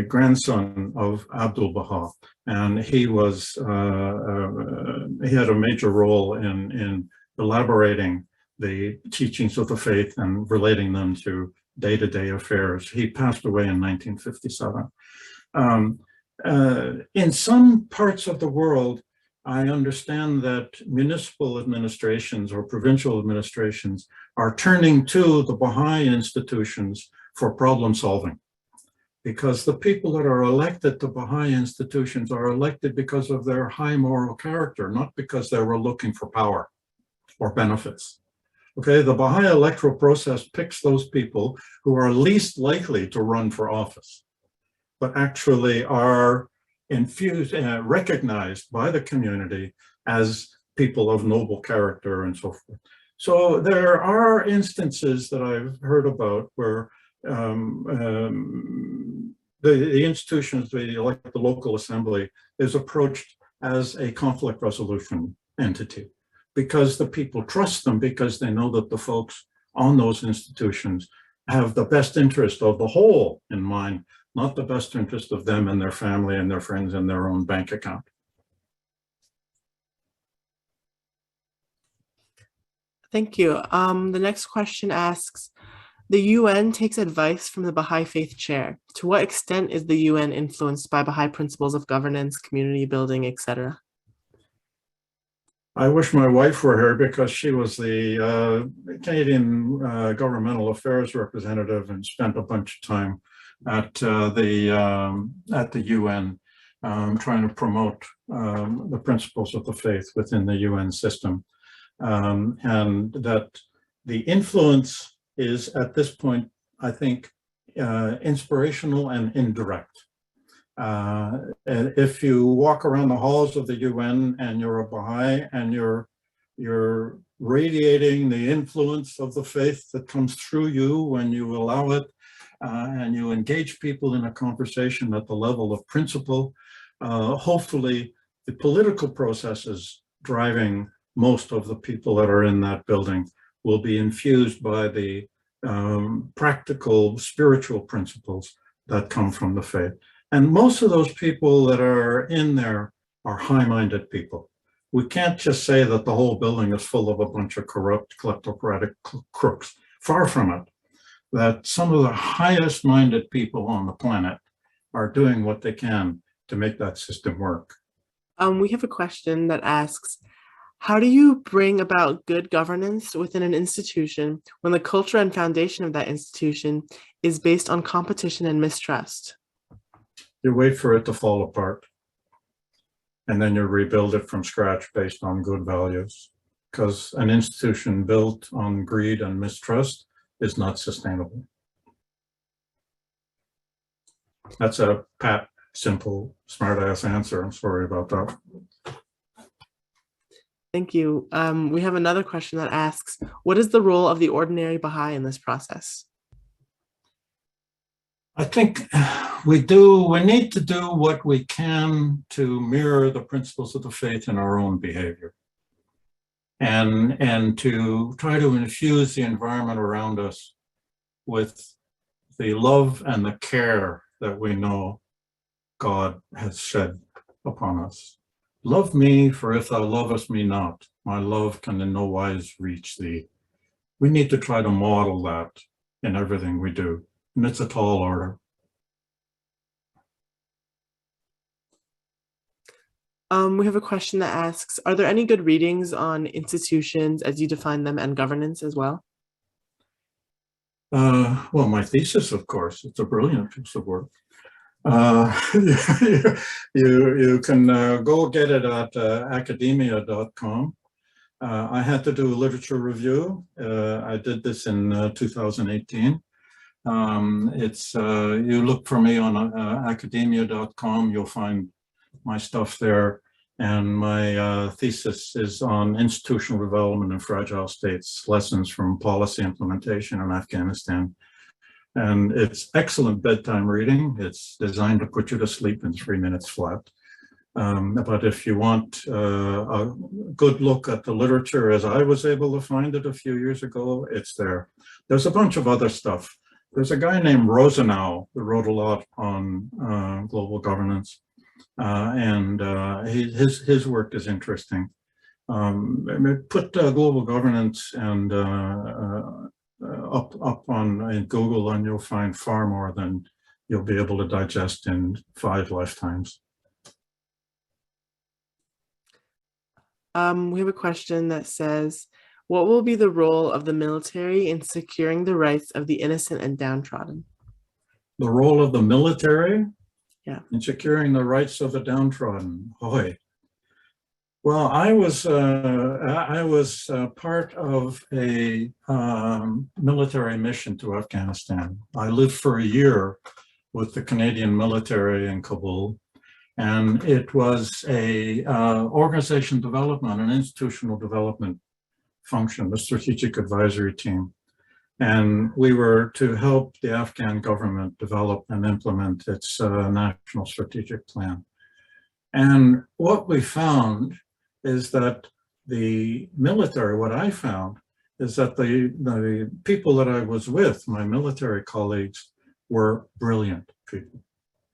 grandson of Abdul Baha, and he was he had a major role in elaborating the teachings of the faith and relating them to day-to-day affairs. He passed away in 1957. In some parts of the world, I understand that municipal administrations or provincial administrations are turning to the Baha'i institutions for problem solving, because the people that are elected to Baha'i institutions are elected because of their high moral character, not because they were looking for power or benefits. Okay, the Baha'i electoral process picks those people who are least likely to run for office, but actually are infused and recognized by the community as people of noble character and so forth. So there are instances that I've heard about where the institutions, like the local assembly, is approached as a conflict resolution entity, because the people trust them, because they know that the folks on those institutions have the best interest of the whole in mind, not the best interest of them and their family and their friends and their own bank account. Thank you. The next question asks, the UN takes advice from the Baha'i Faith Chair. To what extent is the UN influenced by Baha'i principles of governance, community building, etc.? I wish my wife were here, because she was the Canadian governmental affairs representative and spent a bunch of time at the UN trying to promote the principles of the faith within the UN system. And that the influence is at this point, I think, inspirational and indirect. If you walk around the halls of the UN and you're a Baha'i and you're radiating the influence of the faith that comes through you when you allow it, and you engage people in a conversation at the level of principle, hopefully the political processes driving most of the people that are in that building will be infused by the practical spiritual principles that come from the faith. And most of those people that are in there are high-minded people. We can't just say that the whole building is full of a bunch of corrupt, kleptocratic crooks. Far from it. That some of the highest minded people on the planet are doing what they can to make that system work. We have a question that asks, how do you bring about good governance within an institution when the culture and foundation of that institution is based on competition and mistrust? You wait for it to fall apart, and then you rebuild it from scratch based on good values, because an institution built on greed and mistrust is not sustainable. That's a pat, simple, smart-ass answer. I'm sorry about that. Thank you. We have another question that asks, what is the role of the ordinary Baha'i in this process? I think we need to do what we can to mirror the principles of the faith in our own behavior, and to try to infuse the environment around us with the love and the care that we know God has shed upon us. Love me, for if thou lovest me not, my love can in no wise reach thee. We need to try to model that in everything we do, and it's a tall order. We have a question that asks, are there any good readings on institutions as you define them and governance as well? Well, my thesis, of course, it's a brilliant piece of work. You can go get it at academia.com. I had to do a literature review. I did this in 2018. You look for me on academia.com, you'll find my stuff there. And my thesis is on institutional development in fragile states, lessons from policy implementation in Afghanistan. And it's excellent bedtime reading. It's designed to put you to sleep in 3 minutes flat. But if you want a good look at the literature as I was able to find it a few years ago, it's there. There's a bunch of other stuff. There's a guy named Rosenau who wrote a lot on global governance. His work is interesting. Put global governance and up on in Google, and you'll find far more than you'll be able to digest in 5 lifetimes. We have a question that says, what will be the role of the military in securing the rights of the innocent and downtrodden? The role of the military? Yeah. In securing the rights of the downtrodden. Hoy. Well, I was part of a military mission to Afghanistan. I lived for a year with the Canadian military in Kabul, and it was a organization development, an institutional development function, the strategic advisory team. And we were to help the Afghan government develop and implement its national strategic plan. And what we found is that the military, what I found is that the people that I was with, my military colleagues, were brilliant people,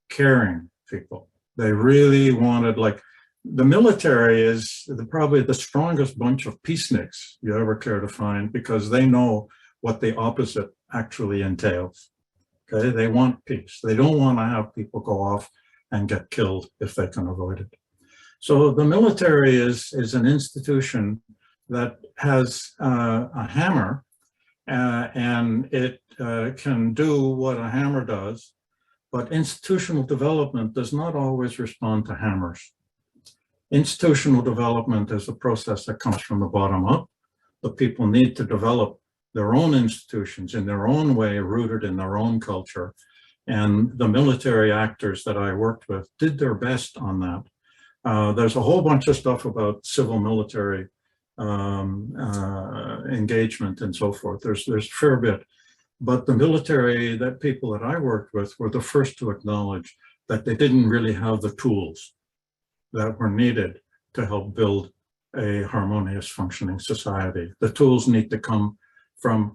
caring people. They really wanted, like, the military is probably the strongest bunch of peaceniks you ever care to find, because they know what the opposite actually entails. Okay, they want peace. They don't want to have people go off and get killed if they can avoid it. So the military is an institution that has a hammer, and it can do what a hammer does, but institutional development does not always respond to hammers. Institutional development is a process that comes from the bottom up. The people need to develop their own institutions in their own way, rooted in their own culture. And the military actors that I worked with did their best on that. There's a whole bunch of stuff about civil military engagement and so forth. There's a fair bit. But the military, that people that I worked with, were the first to acknowledge that they didn't really have the tools that were needed to help build a harmonious functioning society. The tools need to come from,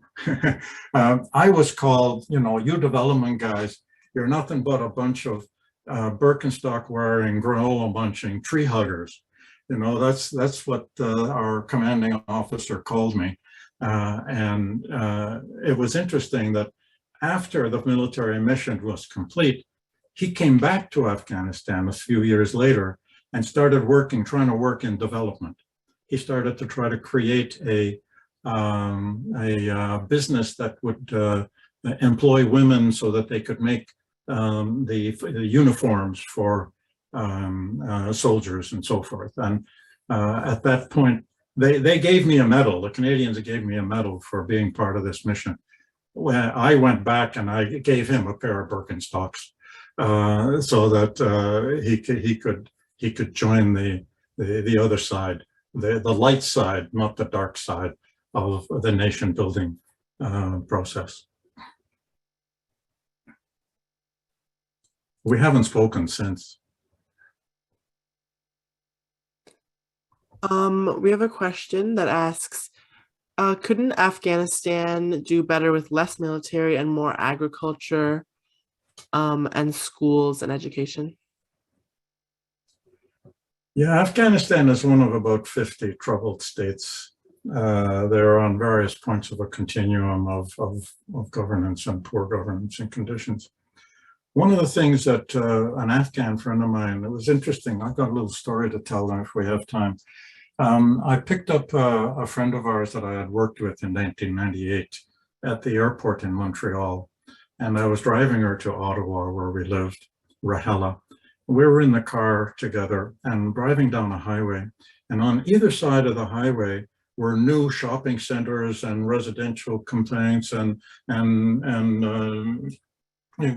I was called, you development guys, you're nothing but a bunch of Birkenstock wearing, granola munching tree huggers. That's what our commanding officer called me. It was interesting that after the military mission was complete, he came back to Afghanistan a few years later and started trying to work in development. He started to try to create a business that would employ women so that they could make the uniforms for soldiers and so forth. And at that point, they gave me a medal. The Canadians gave me a medal for being part of this mission. When I went back and I gave him a pair of Birkenstocks so that he could join the other side, the light side, not the dark side of the nation building process. We haven't spoken since. We have a question that asks, couldn't Afghanistan do better with less military and more agriculture and schools and education? Yeah, Afghanistan is one of about 50 troubled states. They're on various points of a continuum of governance and poor governance and conditions. One of the things that an Afghan friend of mine, it was interesting, I've got a little story to tell them if we have time. I picked up a friend of ours that I had worked with in 1998 at the airport in Montreal, and I was driving her to Ottawa where we lived, Rahela. We were in the car together and driving down a highway, and on either side of the highway were new shopping centers and residential complaints and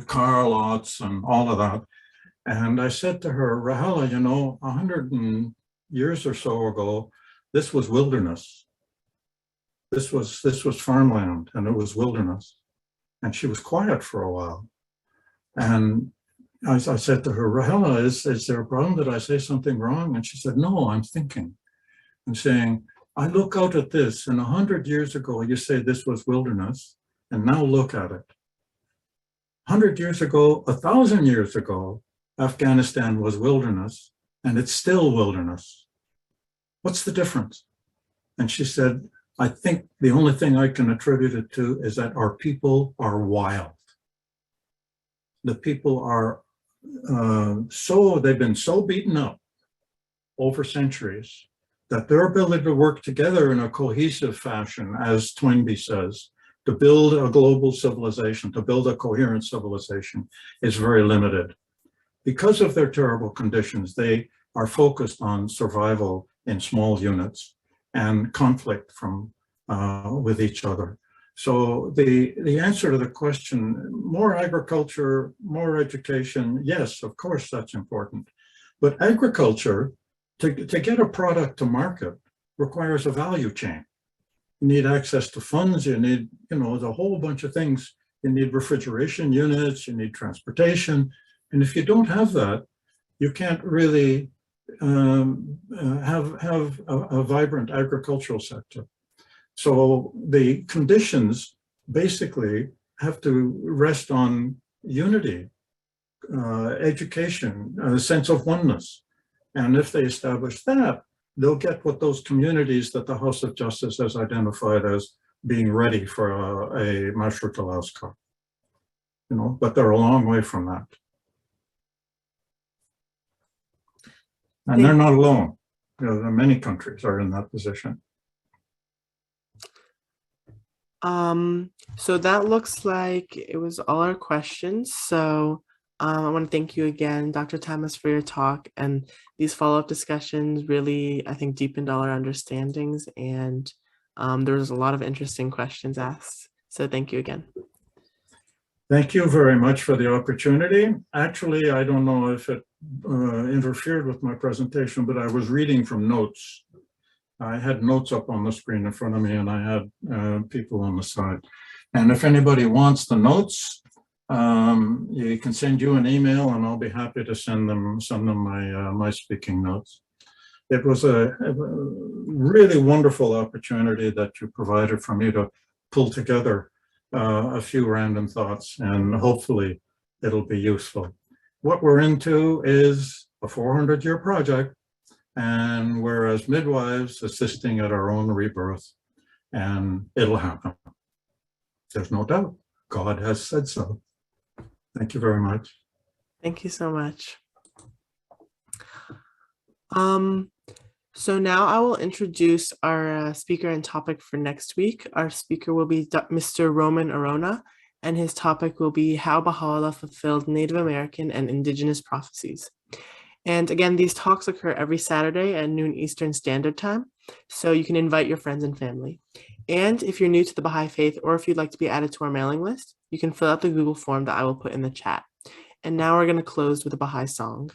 car lots and all of that. And I said to her, Rahela, you know, 100 years or so ago, this was wilderness. This was farmland, and it was wilderness. And she was quiet for a while. And I said to her, Rahela, is there a problem? Did I say something wrong? And she said, no, I'm thinking. I'm saying, I look out at this, and 100 years ago, you say this was wilderness, and now look at it. 100 years ago, 1,000 years ago, Afghanistan was wilderness, and it's still wilderness. What's the difference? And she said, I think the only thing I can attribute it to is that our people are wild. The people are they've been so beaten up over centuries that their ability to work together in a cohesive fashion, as Toynbee says, to build a global civilization, to build a coherent civilization, is very limited. Because of their terrible conditions, they are focused on survival in small units and conflict with each other. So the answer to the question, more agriculture, more education, yes, of course, that's important. But agriculture, to get a product to market, requires a value chain. You need access to funds, you need, a whole bunch of things. You need refrigeration units, you need transportation. And if you don't have that, you can't really have a vibrant agricultural sector. So the conditions basically have to rest on unity, education, a sense of oneness. And if they establish that, they'll get what those communities that the House of Justice has identified as being ready for a Mashruq al-Aqsa. But they're a long way from that. And they're not alone. Many countries are in that position. So that looks like it was all our questions. So I want to thank you again, Dr. Tamas, for your talk, and these follow-up discussions really, I think, deepened all our understandings, and there was a lot of interesting questions asked. So thank you again. Thank you very much for the opportunity. Actually, I don't know if it interfered with my presentation, but I was reading from notes. I had notes up on the screen in front of me, and I had people on the side. And if anybody wants the notes, you can send you an email, and I'll be happy to send them my speaking notes. It was a really wonderful opportunity that you provided for me to pull together a few random thoughts, and hopefully it'll be useful. What we're into is a 400-year project, and we're as midwives assisting at our own rebirth, and it'll happen. There's no doubt. God has said so. Thank you very much. Thank you so much. So now I will introduce our speaker and topic for next week. Our speaker will be Mr. Roman Arona, and his topic will be how Baha'u'lláh fulfilled Native American and Indigenous prophecies. And again, these talks occur every Saturday at noon Eastern Standard Time, so you can invite your friends and family. And if you're new to the Baha'i Faith, or if you'd like to be added to our mailing list, you can fill out the Google form that I will put in the chat. And now we're going to close with a Baha'i song.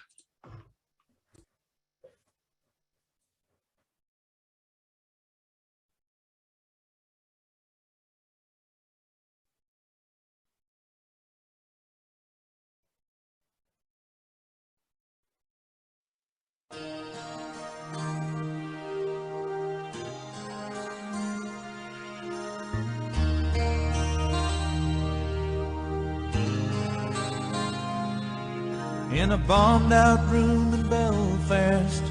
In a bombed out room in Belfast,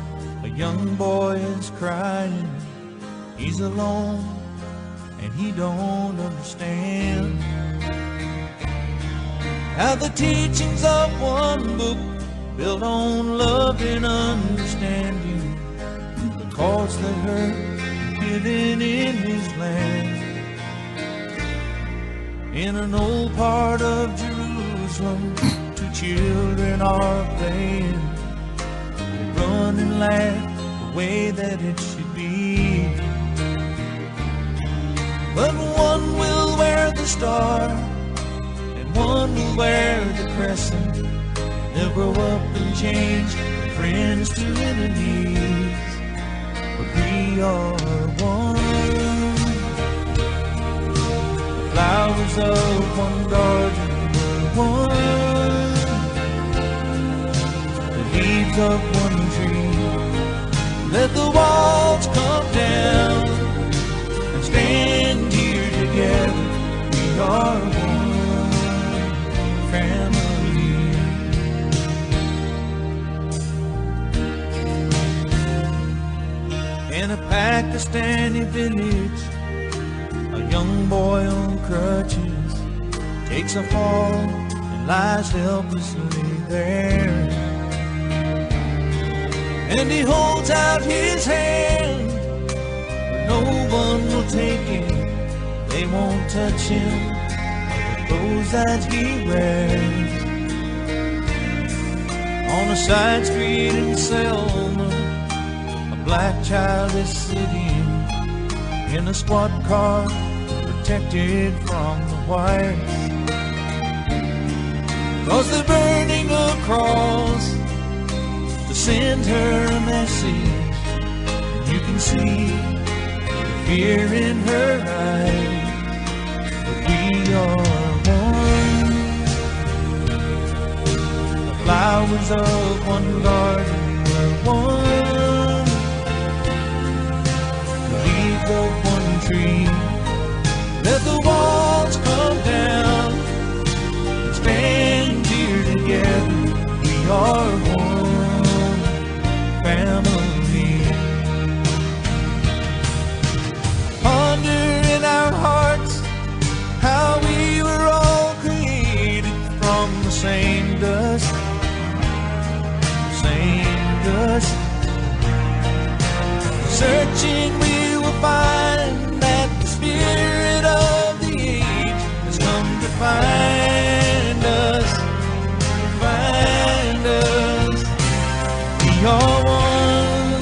a young boy is crying. He's alone and he don't understand. how the teachings of one book built on love and understanding the cause that hurt hidden in his land. In an old part of Jerusalem, two children are playing. They run and laugh the way that it should be. But one will wear the star, and one will wear the crescent. They'll grow up and change from friends to enemies, but we are one. The flowers of one garden were one, the leaves of one tree. Let the walls come down and stand here together. We are one family. In a Pakistani village, a young boy on crutches takes a fall and lies helplessly there. And he holds out his hand, but no one will take him. They won't touch him or the clothes that he wears. On a side street in Selma, a black child is sitting in a squad car, protected from the whites. 'Cause they're burning a cross to send her a message. You can see the fear in her eyes, but we are one. The flowers of one garden were one, the leaves of one tree. Let the walls come down and stand here together. We are one family. Ponder in our hearts how we were all created from the same dust, same dust. Searching we will find that the spirit of the age has come to find us, find us. We are one,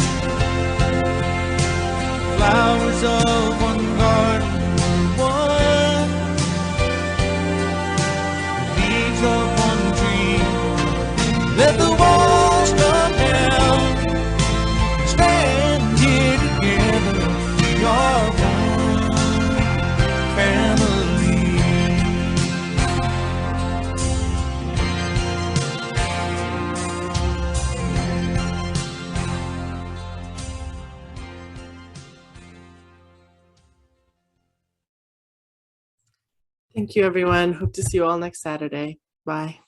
flowers of one garden were one, the leaves of one tree. Let the walls come down, stand here together. We are one family. Thank you, everyone. Hope to see you all next Saturday. Bye.